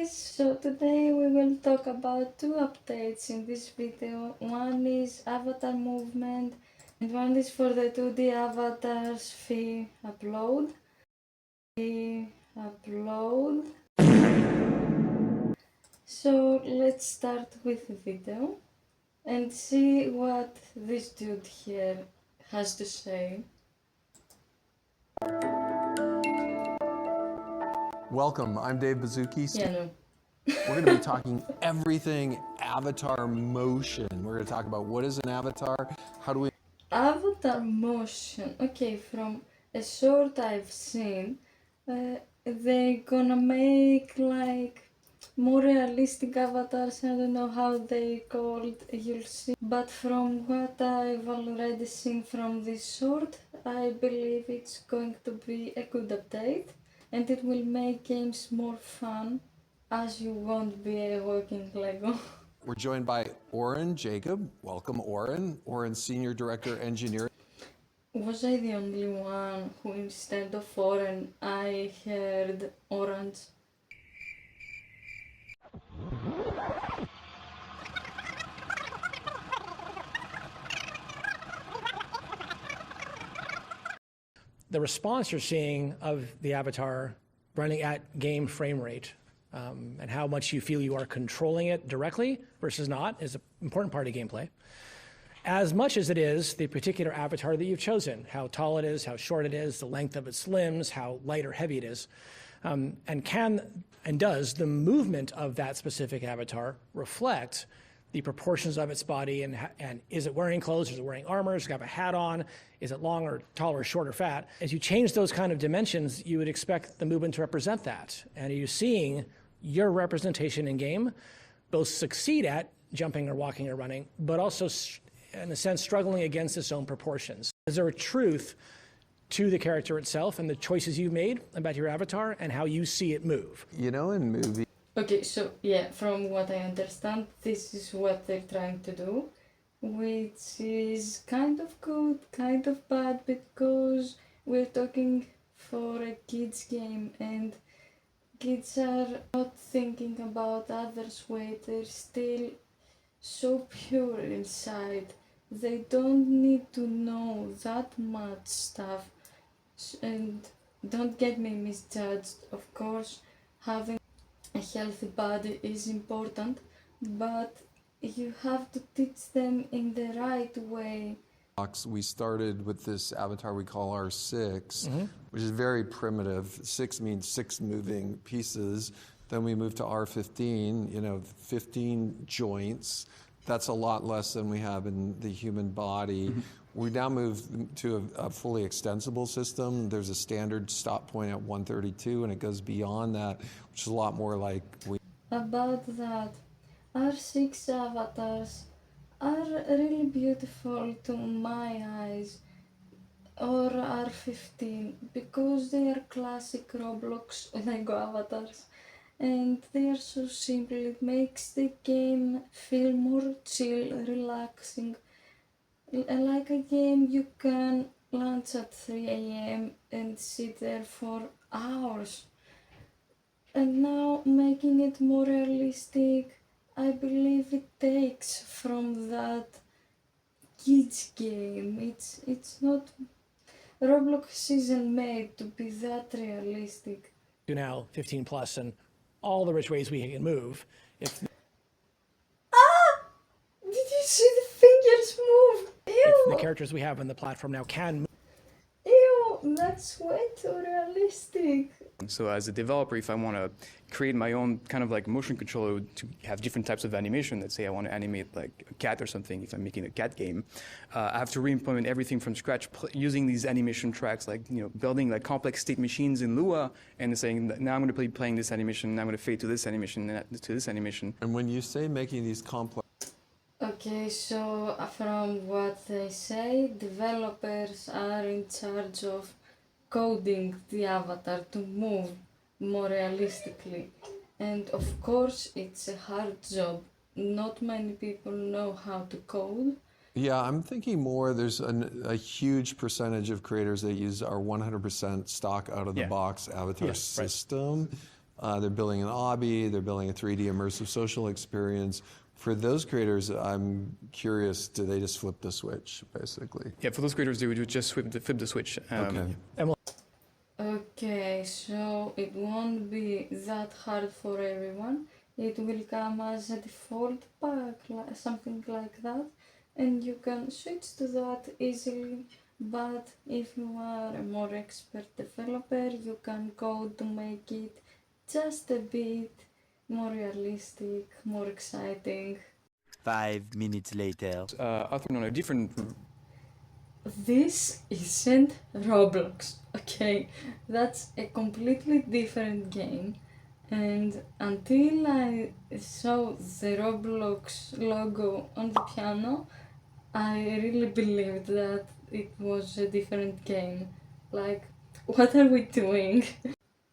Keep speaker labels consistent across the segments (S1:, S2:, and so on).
S1: guys, so today we will talk about two updates in this video. One is avatar movement and one is for the 2D avatars fee upload. So let's start with the video and see what this dude here has to say.
S2: Welcome, I'm Dave Bazuki.
S1: Yeah, no.
S2: We're going to be talking everything avatar motion. We're going to talk about what is an avatar, how do we...
S1: Avatar motion. Okay, from a short I've seen, they're gonna make like more realistic avatars. I don't know how they called, you'll see. But from what I've already seen from this short, I believe it's going to be a good update and it will make games more fun as you won't be a walking Lego.
S2: We're joined by Oren Jacob. Welcome, Oren. Oren's Senior Director Engineering.
S1: Was I the only one who instead of orange I heard orange?
S3: The response you're seeing of the avatar running at game frame rate and how much you feel you are controlling it directly versus not is an important part of gameplay. As much as it is the particular avatar that you've chosen, how tall it is, how short it is, the length of its limbs, how light or heavy it is, and does the movement of that specific avatar reflect the proportions of its body and is it wearing clothes, is it wearing armor, does it have a hat on, is it long or tall or short or fat? As you change those kind of dimensions, you would expect the movement to represent that. And are you seeing your representation in game both succeed at jumping or walking or running, but also in a sense struggling against its own proportions? Is there a truth to the character itself and the choices you've made about your avatar and how you see it move?
S2: You know, in movies...
S1: Okay, so yeah, from what I understand, this is what they're trying to do, which is kind of good, kind of bad, because we're talking for a kids game and kids are not thinking about others' way, they're still so pure inside. They don't need to know that much stuff, and don't get me misjudged, of course, having a healthy body is important, but you have to teach them in the right way.
S2: We started with this avatar we call R6, which is very primitive. 6 means 6 moving pieces. Then we moved to R15, you know, 15 joints. That's a lot less than we have in the human body. We now move to a fully extensible system. There's a standard stop point at 132 and it goes beyond that, which is a lot more like
S1: About that, R6 avatars are really beautiful to my eyes, or R15, because they are classic Roblox Lego avatars. And they are so simple, it makes the game feel more chill, relaxing. Like a game you can launch at 3 AM and sit there for hours. And now making it more realistic, I believe it takes from that kids game. It's not... Roblox isn't made to be that realistic.
S3: Now 15 plus and all the rich ways we can move.
S1: Did you see the fingers move?
S3: If the
S1: Ew!
S3: characters we have on the platform now can move.
S1: Ew! That's way too realistic.
S4: So as a developer, if I want to create my own kind of like motion controller to have different types of animation, let's say I want to animate like a cat or something, if I'm making a cat game, I have to re-implement everything from scratch using these animation tracks, like, you know, building like complex state machines in Lua and saying, now I'm going to be playing this animation, now I'm going to fade to this animation, to this animation.
S2: And when you say making these complex...
S1: Okay, so from what they say, developers are in charge of coding the avatar to move more realistically. And of course, it's a hard job. Not many people know how to code.
S2: Yeah, I'm thinking more, there's a huge percentage of creators that use our 100% stock out of the box avatar system. they're building an obby, they're building a 3D immersive social experience. For those creators, I'm curious, do they just flip the switch, basically?
S4: Yeah, for those creators, they would just flip the switch.
S2: Okay.
S1: Okay, so it won't be that hard for everyone. It will come as a default pack, something like that, and you can switch to that easily. But if you are a more expert developer, you can code to make it just a bit more realistic, more exciting.
S5: 5 minutes later.
S4: Authoring on a different.
S1: This isn't Roblox, okay? That's a completely different game. And until I saw the Roblox logo on the piano, I really believed that it was a different game. Like, what are we doing?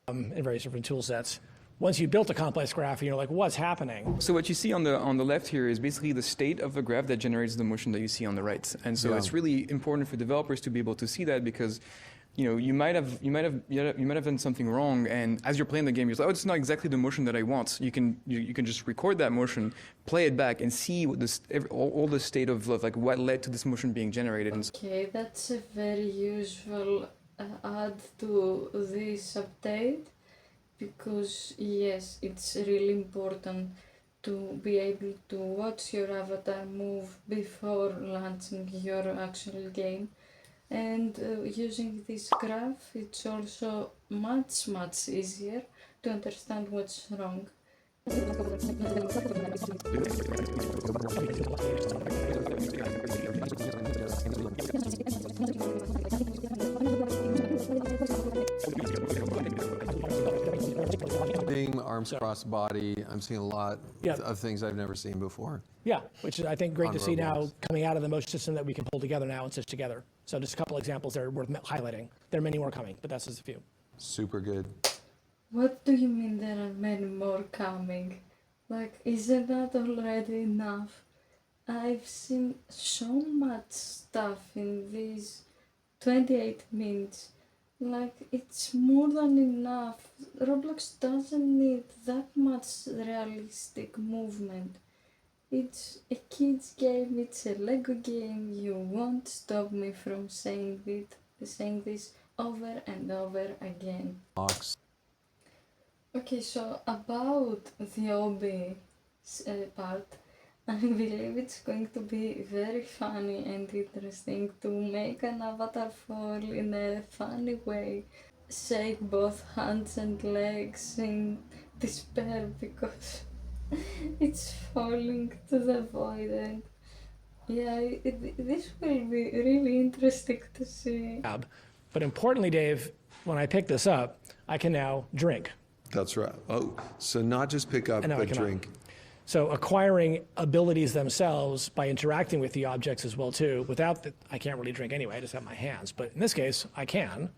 S3: In various different tool sets. Once you built a complex graph, you're like, what's happening?
S4: So what you see on the left here is basically the state of the graph that generates the motion that you see on the right. And so it's really important for developers to be able to see that, because you might have done something wrong, and as you're playing the game, you're like, oh, it's not exactly the motion that I want. You can just record that motion, play it back, and see what all the state of like what led to this motion being generated.
S1: Okay, that's a very useful add to this update, because yes, it's really important to be able to watch your avatar move before launching your actual game. And using this graph, it's also much easier to understand what's wrong.
S2: Being arms cross body, I'm seeing a lot
S3: Yeah.
S2: of things I've never seen before.
S3: Yeah, which is, I think, great
S2: On
S3: to see now
S2: Roblox.
S3: coming out of the motion system that we can pull together now and stitch together. So just a couple examples that are worth highlighting. There are many more coming, but that's just a few.
S2: Super good.
S1: What do you mean there are many more coming? Like, isn't that already enough? I've seen so much stuff in these 28 minutes. Like, it's more than enough. Roblox doesn't need that much realistic movement. It's a kid's game, it's a Lego game. You won't stop me from saying this over and over again.
S2: Box.
S1: Okay, so about the OB part, I believe it's going to be very funny and interesting to make an avatar fall in a funny way, shake both hands and legs in despair because it's falling to the void, and yeah, this will be really interesting to see.
S3: But importantly, Dave, when I pick this up, I can now drink.
S2: That's right. Oh, so not just pick up,
S3: And now I
S2: but
S3: cannot.
S2: drink.
S3: So acquiring abilities themselves by interacting with the objects as well too. Without that, I can't really drink anyway. I just have my hands. But in this case, I can,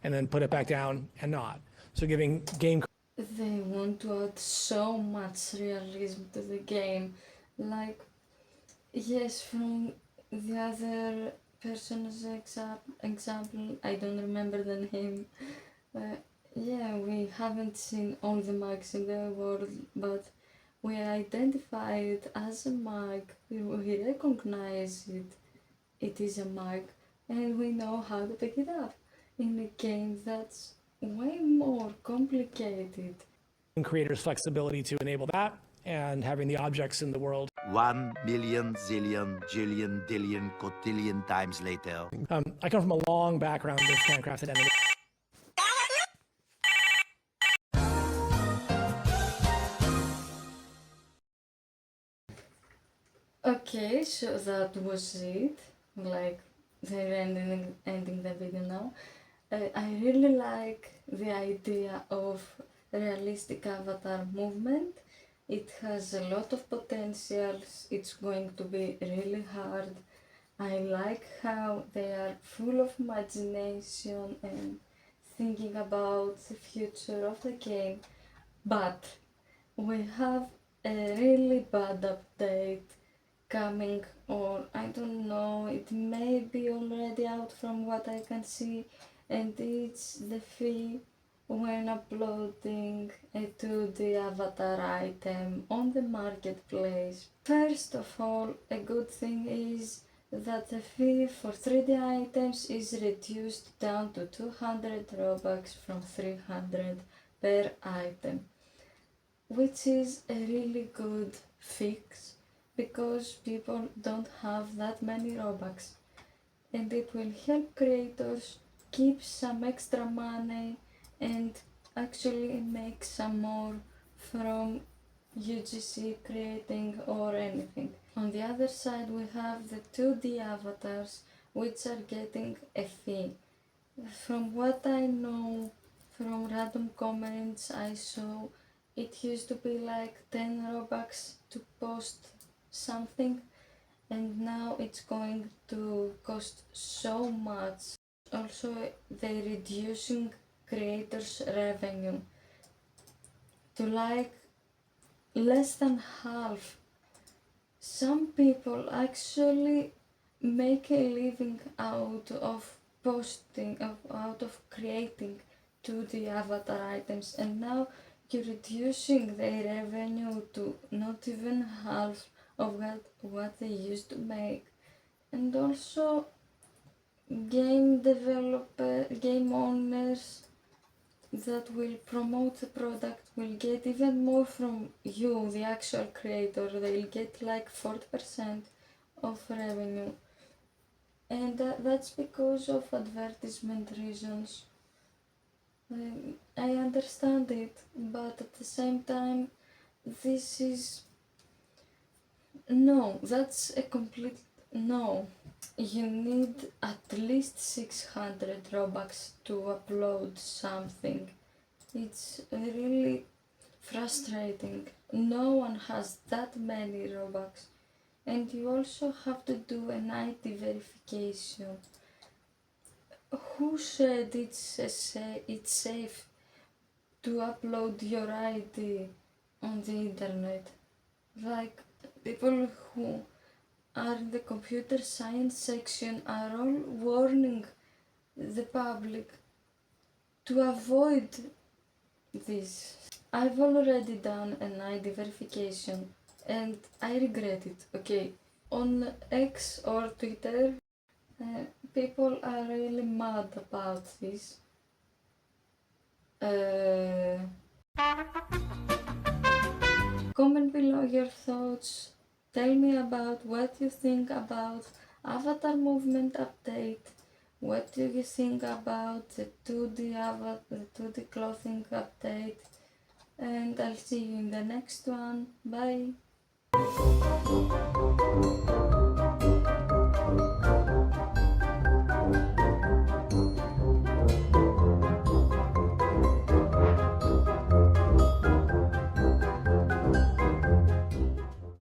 S3: and then put it back down and not. So giving game.
S1: They want to add so much realism to the game. Like, yes, from the other person's example, I don't remember the name. Yeah, we haven't seen all the mugs in the world, but we identify it as a mug, we recognize it, it is a mug, and we know how to pick it up in a game that's way more complicated.
S3: Creators flexibility to enable that, and having the objects in the world.
S5: 1 million, zillion, jillion, dillion, cotillion times later.
S3: I come from a long background of handcrafted animation.
S1: Okay, so that was it. Like, they're ending the video now. I really like the idea of realistic avatar movement. It has a lot of potentials. It's going to be really hard. I like how they are full of imagination and thinking about the future of the game. But we have a really bad update coming, or I don't know, it may be already out from what I can see, and it's the fee when uploading a 2D avatar item on the marketplace. First of all, a good thing is that the fee for 3D items is reduced down to 200 Robux from 300 per item, which is a really good fix because people don't have that many Robux, and it will help creators keep some extra money and actually make some more from UGC creating or anything. On the other side, we have the 2D avatars, which are getting a fee. From what I know from random comments I saw, it used to be like 10 Robux to post something, and now it's going to cost so much. Also, they're reducing creators' revenue to like less than half. Some people actually make a living out of out of creating 2D avatar items, and now you're reducing their revenue to not even half of what they used to make. And also, game owners that will promote the product will get even more from you, the actual creator. They'll get like 40% of revenue, and that's because of advertisement reasons. I understand it, but at the same time, this is no, that's a complete no. You need at least 600 Robux to upload something. It's really frustrating. No one has that many Robux. And you also have to do an ID verification. Who said it's safe to upload your ID on the internet? Like, people who are in the computer science section are all warning the public to avoid this. I've already done an ID verification and I regret it, okay? On X or Twitter, people are really mad about this. Comment below your thoughts. Tell me about what you think about Avatar Movement Update. What do you think about the 2D clothing update? And I'll see you in the next one. Bye!